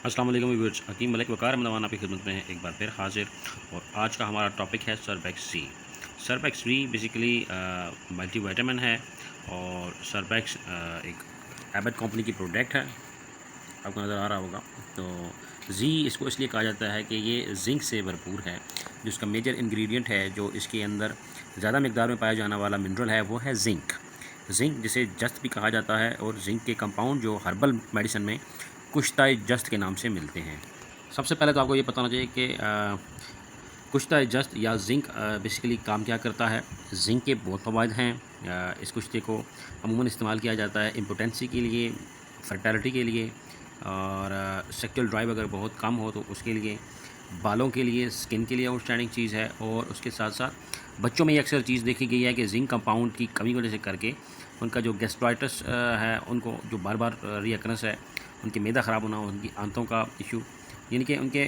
अस्सलाम वालेकुम व्यूअर्स, हकीम मलिक वकार अहमद आपकी खिदमत में एक बार फिर हाजिर। और आज का हमारा टॉपिक है सरबैक्स सी। सरबैक्स वी बेसिकली मल्टी विटामिन है। और सरबैक्स एक एबट कंपनी की प्रोडक्ट है, आपको नज़र आ रहा होगा। तो जी इसको इसलिए कहा जाता है कि ये जिंक से भरपूर है। जो इसका मेजर इंग्रेडिएंट है, जो इसके अंदर ज़्यादा मकदार में पाया जाने वाला मिनरल है, वो है जिंक। जिंक जिसे जस्त भी कहा जाता है, और जिंक के कंपाउंड जो हर्बल मेडिसिन में कुश्ताए जस्त के नाम से मिलते हैं। सबसे पहले तो आपको ये पता होना चाहिए कि कुश्ताए जस्त या जिंक बेसिकली काम क्या करता है। जिंक के बहुत फ़वाइद हैं। इस कुश्ते को अमूमन इस्तेमाल किया जाता है इम्पोटेंसी के लिए, फर्टिलिटी के लिए, और सेक्सुअल ड्राइव अगर बहुत कम हो तो उसके लिए, बालों के लिए, स्किन के लिए आउटस्टैंडिंग चीज़ है। और उसके साथ साथ बच्चों में ये अक्सर चीज़ देखी गई है कि जिंक कंपाउंड की कमी की वजह से करके उनका जो गैस्ट्राइटिस है, उनको जो बार बार रिएकरेंस है, उनकी मैदा ख़राब होना, उनकी आंतों का इशू, यानी कि उनके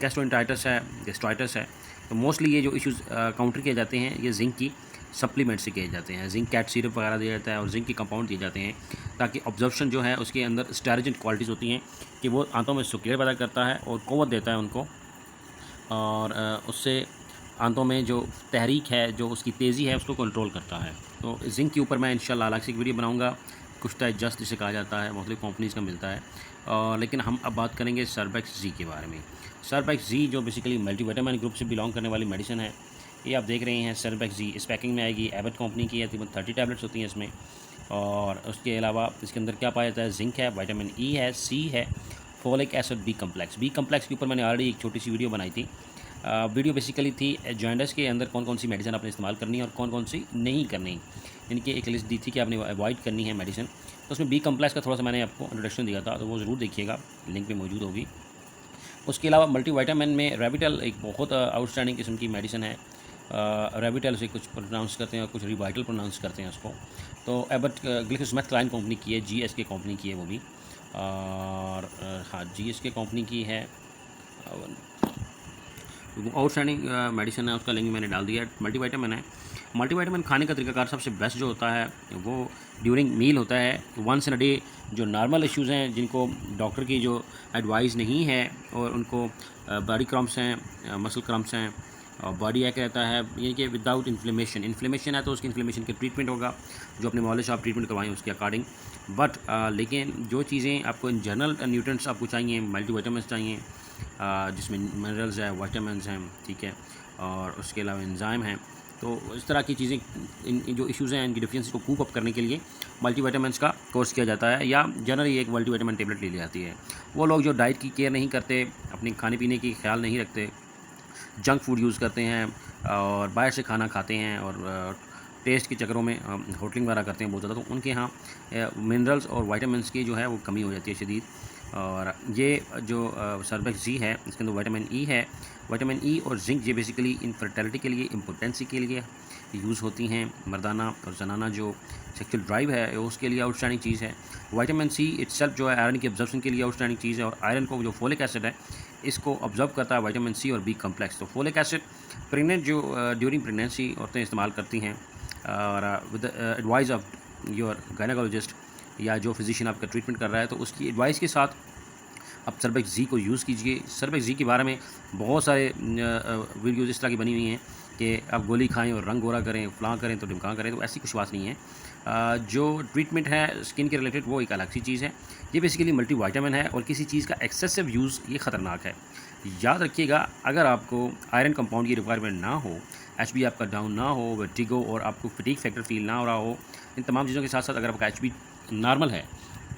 गैस्ट्रोएंटाइटिस है, गैस्ट्राइटिस है। तो मोस्टली ये जो इश्यूज़ काउंटर किए जाते हैं, ये जिंक की सप्लीमेंट से किए जाते हैं। जिंक कैट सिरप वगैरह दिया जाता है और जिंक के कंपाउंड दिए जाते हैं, ताकि ऑब्जर्प्शन जो है उसके अंदर स्टेरिजेंट क्वालिटीज़ होती हैं कि वो आंतों में सुकेर पैदा करता है और क़ुव्वत देता है उनको। और उससे आंतों में जो तहरीक है, जो उसकी तेज़ी है, उसको कंट्रोल करता है। तो जिंक के ऊपर मैं इंशाल्लाह अलग से एक वीडियो बनाऊंगा। कुश्ता जस्ट जिसे कहा जाता है, मुख्तलिफ़ कंपनीज़ का मिलता है। लेकिन हम अब बात करेंगे सरबैक्स जी के बारे में। सरबैक्स जी जो बेसिकली मल्टीविटामिन ग्रुप से बिलोंग करने वाली मेडिसिन है, ये आप देख रहे हैं सरबैक्स जी इस पैकिंग में आएगी। एबट कंपनी की है, तकरीबन 30 टैबलेट्स होती हैं इसमें। और उसके अलावा इसके अंदर क्या पाया जाता है, जिंक है, विटामिन ई है, सी है, folic acid, B complex. B complex के ऊपर मैंने ऑलरेडी एक छोटी सी वीडियो बनाई थी। वीडियो बेसिकली थी जॉइंटस के अंदर कौन कौन सी मेडिसिन आपने इस्तेमाल करनी है और कौन कौन सी नहीं करनी, यानी कि एक लिस्ट दी थी कि आपने अवॉइड करनी है मेडिसिन। तो उसमें बी कम्प्लेक्स का थोड़ा सा मैंने आपको इंट्रोडक्शन दिया था, तो वो ज़रूर देखिएगा, लिंक पे मौजूद होगी। उसके अलावा मल्टीविटामिन में रेविटल एक बहुत आउटस्टैंडिंग किस्म की मेडिसिन है। रेविटल से कुछ प्रोनाउंस करते हैं और कुछ रिवाइटल प्रोनाउंस करते हैं उसको। तो एबट ग्लिक्सोस्मिथक्लाइन कंपनी की है, जीएसके कंपनी की है वो भी। और हाँ, जीएसके कंपनी की है। आउटस्टैंडिंग मेडिसिन है, उसका लिंक मैंने डाल दिया है। मल्टीविटामिन है। मल्टीविटामिन खाने का तरीकाकार सबसे बेस्ट जो होता है वो ड्यूरिंग मील होता है, वंस इन अ डे। जो नॉर्मल इश्यूज़ हैं, जिनको डॉक्टर की जो एडवाइस नहीं है, और उनको बॉडी क्रम्प्स हैं, मसल क्रम्प्स हैं, और बॉडी एक रहता है, यानी कि विदाउट इन्फ्लेमेशन है तो उसकी इन्फ्लेमेशन के ट्रीटमेंट होगा, जो अपने मॉलिश आप ट्रीटमेंट करवाएं उसके अकॉर्डिंग। बट लेकिन जो चीज़ें आपको इन जनरल न्यूट्रिएंट्स आपको चाहिए, मल्टीविटामिन चाहिए, जिसमें मिनरल्स है, विटामिन्स हैं, ठीक है, और उसके अलावा एंजाइम हैं। तो इस तरह की चीज़ें, इन जो इश्यूज़ हैं, इनकी डिफिशिएंसी को कूप अप करने के लिए मल्टीविटामिन्स का कोर्स किया जाता है, या जनरली एक मल्टीविटामिन टेबलेट ले ली जाती है। वो लोग जो डाइट की केयर नहीं करते, अपने खाने पीने की ख्याल नहीं रखते, जंक फूड यूज़ करते हैं और बाहर से खाना खाते हैं, और टेस्ट के चक्करों में होटलिंग वगैरह करते हैं बहुत ज़्यादा, तो उनके यहाँ मिनरल्स और विटामिन्स की जो है वो कमी हो जाती है शदीद। और ये जो सरबैक्स जी है, इसके अंदर विटामिन ई है। विटामिन ई और जिंक ये बेसिकली इनफर्टिलिटी के लिए, इम्पोटेंसी के लिए यूज़ होती हैं। मर्दाना और जनाना जो सेक्सुअल ड्राइव है उसके लिए आउटस्टैंडिंग चीज़ है। विटामिन सी इट्सेल्फ जो है आयरन की ऑब्जर्प्शन के लिए आउटस्टैंडिंग चीज़ है। और आयरन को जो फोलिक एसिड है, इसको ऑब्जर्व करता है विटामिन सी और बी कम्प्लेक्स। तो फोलिक एसिड प्रेगनेंट जो ड्यूरिंग प्रेगनेंसी औरतें इस्तेमाल करती हैं, और with advice of your gynaecologist या जो फिजिशियन आपका ट्रीटमेंट कर रहा है, तो उसकी एडवाइस के साथ आप सरबैक्स जी को यूज़ कीजिए। सरबैक्स जी के बारे में बहुत सारे वीडियोज़ इस तरह की बनी हुई हैं कि आप गोली खाएं और रंग गोरा करें, फलां करें तो ढिमकां करें, तो ऐसी कुछ बात नहीं है। जो ट्रीटमेंट है स्किन के रिलेटेड, वो एक अलग सी चीज़ है। ये बेसिकली मल्टीविटामिन है, और किसी चीज़ का एक्सेसिव यूज़ ये ख़तरनाक है। याद रखिएगा, अगर आपको आयरन कंपाउंड की रिक्वायरमेंट ना हो, एचबी आपका डाउन ना हो, वर्टिगो और आपको फटीग फैक्टर फील ना हो रहा हो, इन तमाम चीज़ों के साथ साथ अगर आपका एचबी नॉर्मल है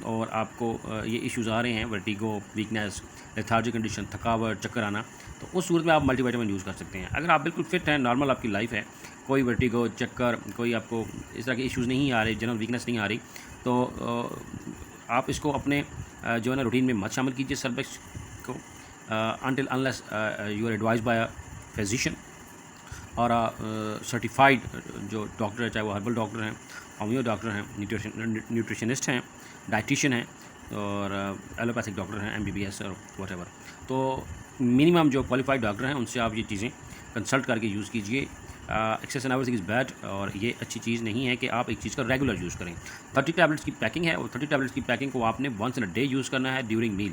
और आपको ये इश्यूज़ आ रहे हैं, वर्टिगो, वीकनेस, लेथार्जिक कंडीशन, थकावट, चक्कर आना, तो उस सूरत में आप मल्टीविटामिन यूज़ कर सकते हैं। अगर आप बिल्कुल फिट हैं, नॉर्मल आपकी लाइफ है, कोई वर्टिगो, चक्कर, कोई आपको इस तरह के इश्यूज़ नहीं आ रहे, जनरल वीकनेस नहीं आ रही, तो आप इसको अपने जो है ना रूटीन में मत शामिल कीजिए सरबैक्स को, until unless you are advise by a physician और सर्टिफाइड जो डॉक्टर है, चाहे वो हर्बल डॉक्टर हैं, होम्यो डॉक्टर हैं, न्यूट्रिशनिस्ट हैं, डाइटिशियन हैं, और एलोपैथिक डॉक्टर हैं, एमबीबीएस और व्हाटएवर। तो मिनिमम जो क्वालिफाइड डॉक्टर हैं उनसे आप ये चीज़ें कंसल्ट करके यूज़ कीजिए। Excess and everything is bad, और ये अच्छी चीज़ नहीं है कि आप एक चीज़ का रेगुलर यूज़ करें। 30 टैबलेट्स की पैकिंग है, और 30 टैबलेट्स की पैकिंग को आपने once in a day use करना है ड्यूरिंग मील।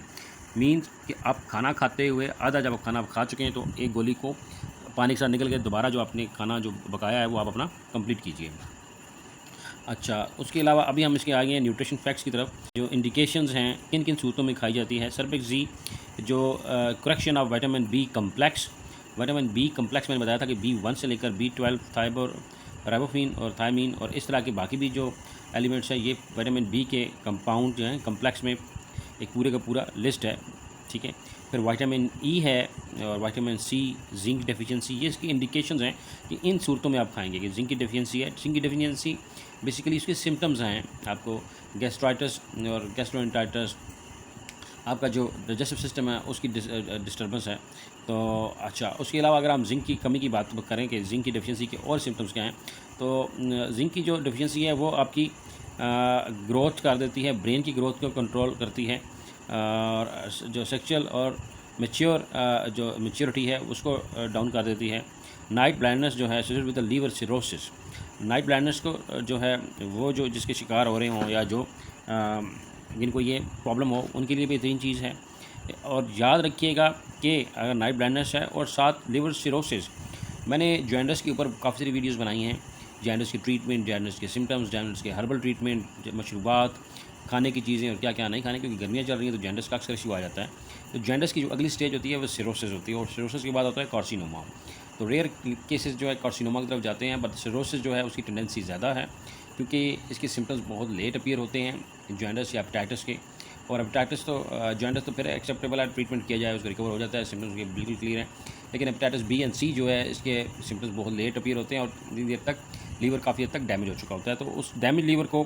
मीन्स कि आप खाना खाते हुए आधा जब आप खाना खा चुके हैं तो एक गोली को पानी के साथ निकल के दोबारा जो आपने खाना जो पकाया है वो आप अपना कंप्लीट कीजिए। अच्छा, उसके अलावा अभी हम इसके आगे हैं न्यूट्रिशन फैक्ट्स की तरफ, जो इंडिकेशंस हैं किन किन सूरतों में खाई जाती है। सर्फेक्स जी जो correction of vitamin B complex, vitamin B complex मैंने बताया था कि B1 से लेकर B12 थाइबर राइबोफ्लाविन और थायमीन और इस तरह के बाकी भी जो एलिमेंट्स हैं, ये विटामिन बी के कंपाउंड जो हैं कम्प्लेक्स में एक पूरे का पूरा लिस्ट है, ठीक है। फिर विटामिन ई है और विटामिन सी, जिंक डेफिशिएंसी, ये इसकी इंडिकेशंस हैं कि इन सूरतों में आप खाएंगे कि जिंक की डेफिशिएंसी है। जिंक की डेफिशिएंसी बेसिकली इसके सिम्टम्स हैं आपको गैस्ट्राइटिस और गैस्ट्रोएंटाइटिस, आपका जो डाइजेस्टिव सिस्टम है उसकी डिस्टर्बेंस है। तो अच्छा, उसके अलावा अगर हम जिंक की कमी की बात करें कि जिंक की डेफिशिएंसी के और सिम्टम्स क्या हैं, तो जिंक की जो डेफिशिएंसी है वो आपकी ग्रोथ कर देती है, ब्रेन की ग्रोथ को कंट्रोल करती है, और जो सेक्सुअल और मेच्योर जो मेच्योरिटी है उसको डाउन कर देती है। नाइट ब्लाइंडनेस जो है associated with the liver cirrhosis, night blindness को जो है वो जो जिसके शिकार हो रहे हों या जो जिनको ये प्रॉब्लम हो उनके लिए बेहतरीन चीज़ है। और याद रखिएगा कि अगर नाइट ब्लाइंडनेस है और साथ लिवर सिरोसिस, मैंने जॉइंटस के ऊपर काफ़ी सारी वीडियोस बनाई हैं, जॉइंटस की ट्रीटमेंट, जॉइंटस के सिम्टम्स, जॉइंटस के हर्बल ट्रीटमेंट, मशरूबात, खाने की चीज़ें और क्या क्या नहीं खाने, क्योंकि गर्मियाँ चल रही हैं तो जॉइंटस का अक्सर इशू आ जाता है। तो जॉइंटस की जो अगली स्टेज होती है वो सिरोसिस होती है और सिरोसिस के बाद होता है कार्सिनोमा। तो रेयर केसेस जो है कार्सिनोमा की तरफ जाते हैं, बट सिरोसिस जो है उसकी टेंडेंसी ज़्यादा है क्योंकि इसके सिम्टम्स बहुत लेट अपीयर होते हैं जॉइंटस या हेपेटाइटिस के। और हेपेटाइटिस तो जॉइंटस तो फिर एक्सेप्टेबल है, ट्रीटमेंट किया जाए उसको रिकवर हो जाता है, सिम्टम्स उसके बिल्कुल क्लियर हैं। लेकिन हेपेटाइटिस बी एंड सी जो है इसके सिम्टम्स बहुत लेट अपीयर होते हैं और इतनी देर तक लीवर काफ़ी हद तक डैमेज हो चुका होता है। तो उस डैमेज लीवर को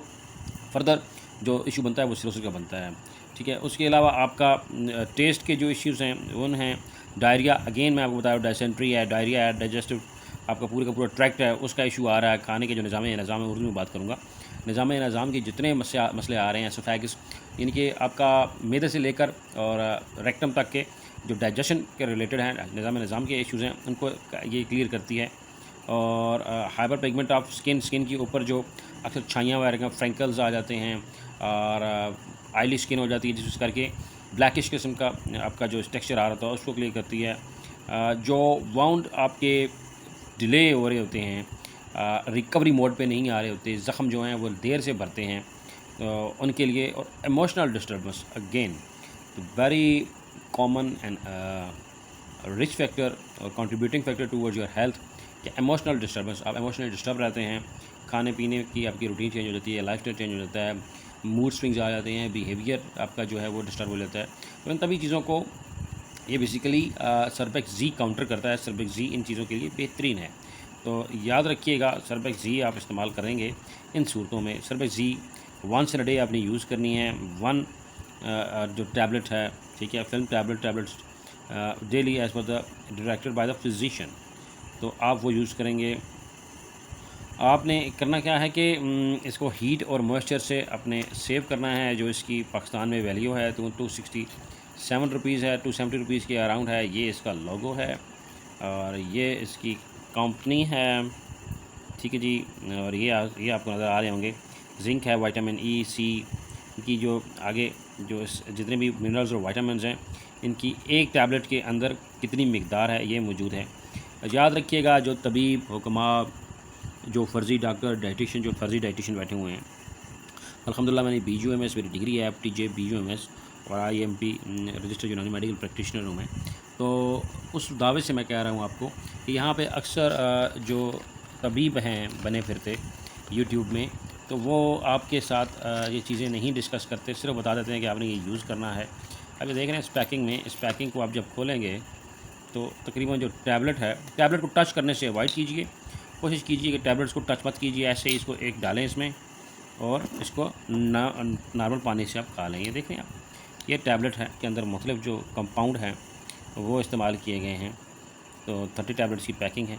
फर्दर जो इशू बनता है वो सिरोसिस का बनता है, ठीक है। उसके अलावा आपका टेस्ट के जो इश्यूज़ हैं वो हैं डायरिया, अगेन मैं आपको बताया डायसेंट्री है, डायरिया है, डाइजेस्टिव आपका पूरे का पूरा ट्रैक्ट है उसका इशू आ रहा है, खाने के जो निज़ाम में उर्दू में बात करूँगा, निज़ाम के जितने मसले आ रहे हैं, एसोफेगस यानी कि आपका मैदे से लेकर और रेक्टम तक के जो डाइजेशन के रिलेटेड हैं निज़ाम के इश्यूज़ हैं उनको ये क्लियर करती है। और हाइपर पिगमेंट ऑफ स्किन के ऊपर जो अक्सर छाइयाँ वगैरह फ्रैंकल्स आ जाते हैं और आयली स्किन हो जाती है जिस करके ब्लैकिश किस्म का आपका जो टेक्सचर आ रहा था उसको क्लियर करती है। जो वाउंड आपके डिले हो रहे होते हैं, रिकवरी मोड पे नहीं आ रहे होते, ज़ख़म जो हैं वो देर से भरते हैं, तो उनके लिए। और emotional disturbance again very common and rich factor और contributing factor towards your health कि इमोशनल डिस्टर्बेंस, आप इमोशनली डिस्टर्ब रहते हैं, खाने पीने की आपकी रूटीन चेंज हो जाती है, लाइफ स्टाइल चेंज हो जाता है, मूड स्विंग्स आ जाते हैं, बिहेवियर आपका जो है वो डिस्टर्ब हो जाता है। तो इन तभी चीज़ों को ये बेसिकली सर्फेक्स जी काउंटर करता है। सर्फेक्स जी इन चीज़ों के लिए बेहतरीन है, तो याद रखिएगा सर्फेक्स जी आप इस्तेमाल करेंगे इन सूरतों में। Surbex Z once in a day आपने यूज़ करनी है, वन जो टैबलेट है, ठीक है, film tablets daily as per the directed by the physician, तो आप वो यूज़ करेंगे। आपने करना क्या है कि इसको हीट और मॉइस्चर से अपने सेव करना है। जो इसकी पाकिस्तान में वैल्यू है तो 267 रुपीज़ है, 270 रुपीज़ के अराउंड है। ये इसका लोगो है और ये इसकी कंपनी है, ठीक है जी। और ये आपको नज़र आ रहे होंगे, जिंक है, विटामिन ई, सी की जो आगे जो जितने भी मिनरल्स और विटामिन्स हैं इनकी एक टैबलेट के अंदर कितनी मिकदार है ये मौजूद है। याद रखिएगा जो तबीब हुक्मा, जो फ़र्ज़ी डॉक्टर, डाइटिशियन, जो फ़र्ज़ी डाइटिशियन बैठे हुए हैं, अल्हम्दुलिल्लाह मैंने BUMS मेरी डिग्री है, FTJ BUMS और IMP रजिस्टर्ड यूनानी मेडिकल प्रैक्टिशनर हूँ मैं। तो उस दावे से मैं कह रहा हूँ आपको कि यहाँ पे अक्सर जो तबीब हैं बने फिरते यूट्यूब में, तो वो आपके साथ ये चीज़ें नहीं डिस्कस करते, सिर्फ बता देते हैं कि आपने ये यूज़ करना है। अभी देख रहे हैं इस पैकिंग में, इस पैकिंग को आप जब खोलेंगे तो तकरीबन जो टैबलेट है, टैबलेट को टच करने से अवॉइड कीजिए, कोशिश कीजिए कि टैबलेट्स को टच मत कीजिए, ऐसे ही इसको एक डालें इसमें और इसको नॉर्मल पानी से आप खा लें। ये देखें आप, ये टैबलेट है के अंदर मुख्तलिफ जो कंपाउंड हैं वो इस्तेमाल किए गए हैं। तो 30 टैबलेट्स की पैकिंग है।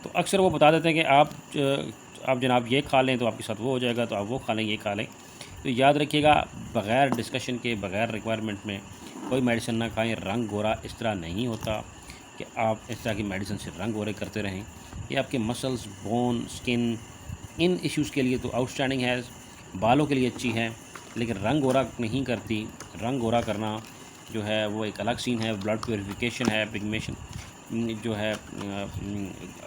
तो अक्सर वो बता देते हैं कि आप जनाब ये खा लें तो आपके साथ वो हो जाएगा, तो आप वो खा लें, ये खा लें। तो याद रखिएगा बग़ैर डिस्कशन के, बग़ैर रिक्वायरमेंट में कोई मेडिसिन ना खाएं। रंग गोरा इस तरह नहीं होता कि आप इस तरह की मेडिसिन से रंग गोरे करते रहें। ये आपके मसल्स, बोन, स्किन, इन इश्यूज़ के लिए तो आउटस्टैंडिंग है, बालों के लिए अच्छी है, लेकिन रंग गोरा नहीं करती। रंग गोरा करना जो है वो एक अलग सीन है। ब्लड प्योरिफिकेशन है, पिगमेशन जो है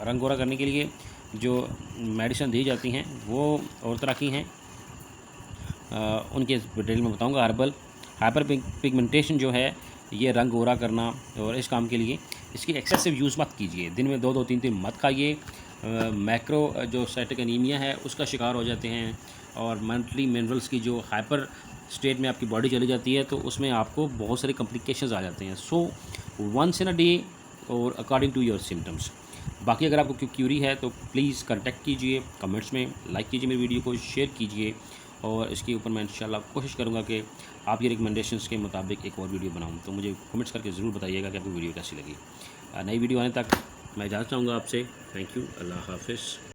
रंग गोरा करने के लिए जो मेडिसिन दी जाती हैं वो और तरह की हैं। उनके डिटेल में बताऊंगा। हर्बल हाइपर पिगमेंटेशन जो है ये रंग गोरा करना, और इस काम के लिए इसकी एक्सेसिव यूज़ मत कीजिए। दिन में 2-2 3-3 मत खाइए। मैक्रो जो साइटिक एनीमिया है उसका शिकार हो जाते हैं, और मंथली मिनरल्स की जो हाइपर स्टेट में आपकी बॉडी चली जाती है तो उसमें आपको बहुत सारे कॉम्प्लिकेशंस आ जाते हैं। So once in a day और अकॉर्डिंग टू योर सिम्टम्स। बाकी अगर आपको कोई क्यूरी है तो प्लीज़ कांटेक्ट कीजिए, कमेंट्स में लाइक कीजिए, मेरी वीडियो को शेयर कीजिए, और इसके ऊपर मैं इंशाल्लाह कोशिश करूँगा कि आपकी रिकमेंडेशंस के मुताबिक एक और वीडियो बनाऊँ। तो मुझे कमेंट्स करके ज़रूर बताइएगा कि आपको वीडियो कैसी लगी। नई वीडियो आने तक मैं इजाज़त चाहूँगा आपसे। Thank you. अल्लाह हाफ़िज़।